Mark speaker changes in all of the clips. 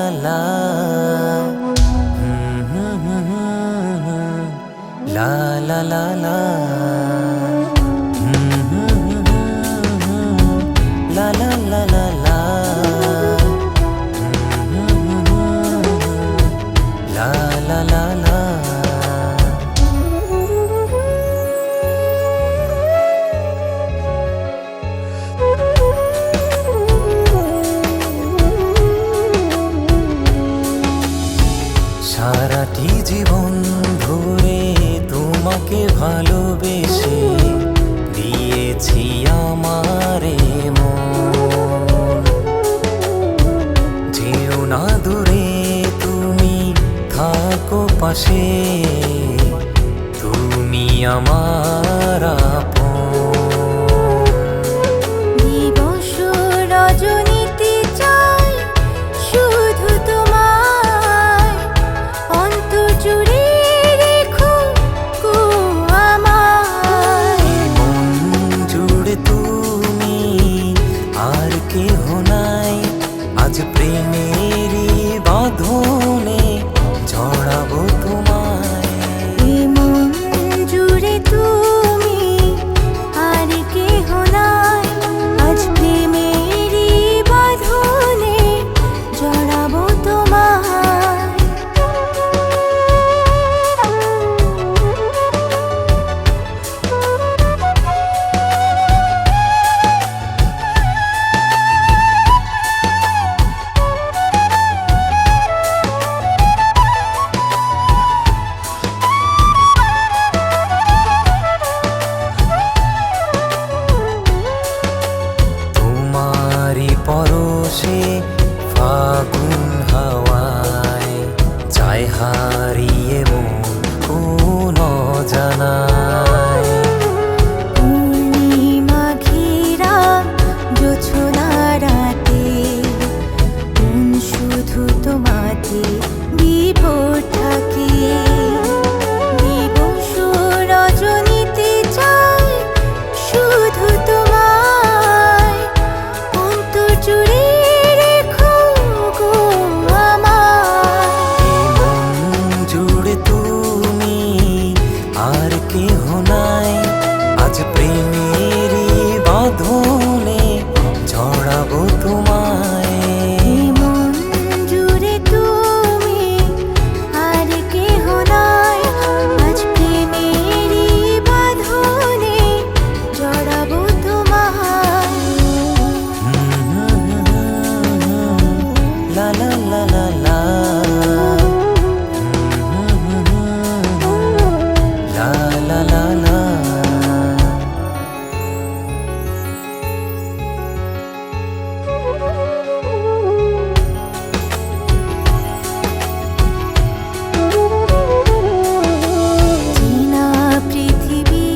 Speaker 1: লা লা লা লা লা লা লা লা লা লা লা লা লা লা। সারাটি জীবন ধরে তোমাকে ভালোবেসে দিয়েছি আমারে মন। যেও না দূরে তুমি থাকো পাশে, তুমি আমার আপন।
Speaker 2: দিবস রজনীতে চাই শুধু তোমায়, অন্তর জুড়ে রেখো গো আমায়।
Speaker 1: মন জুড়ে তুমি আর কেহ নাই, আজ প্রেমেরই বাঁধনে জড়াবো তোমায়।
Speaker 2: মন জুড়ে তুমি আর কেহ নাই, আজ প্রেমেরই বাঁধনে জড়াবো তোমায়।
Speaker 1: তোমারি পরশে ফাগুন হাওয়ায় যায় হারিয়ে মন কোন অজানায়।
Speaker 2: পূর্ণিমা ঘেরা জোছনা রাতে, মন শুধু তোমাতে বিভোর থাকে। দিবস রজনীতে চাই শুধু তোমায়, অন্তর জুড়ে রেখো গো আমায়।
Speaker 1: মন জুড়ে তুমি আর কেহ নাই, আজ প্রেমেরই বাঁধনে জড়াবো তোমায়।
Speaker 2: মন জুড়ে তুমি আর কেহ নাই, আজ প্রেমেরই বাঁধনে জড়াবো তোমায়।
Speaker 1: লা লা লা লা লা লা লা লা লা।
Speaker 2: চেনা পৃথিবী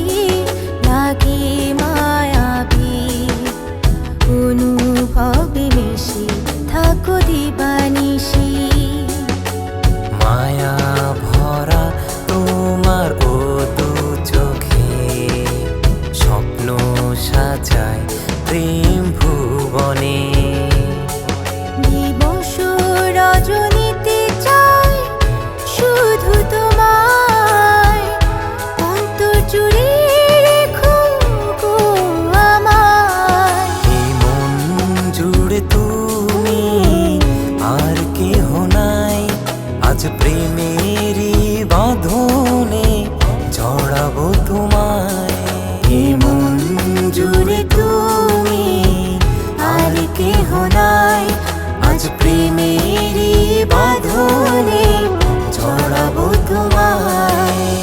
Speaker 2: লাগে মায়াবী, অনুভবে মিশে থাকো দিবানিশি।
Speaker 1: মায়া ভরা তোমার ও দু চোখে, স্বপ্ন সাজায় প্রেম ভুবনে।
Speaker 2: দিবস রজনীতে চাই শুধু তোমায়, অন্তর জুড়ে রেখো গো আমায়।
Speaker 1: এই মন জুড়ে তুমি আর কেহ নাই, আজ প্রেমেরই বাঁধনে জড়াবো তোমায়। এই মন জুড়ে তুমি আর কেহ নাই, আজ প্রেমেরই বাঁধনে জড়াবো তোমায়।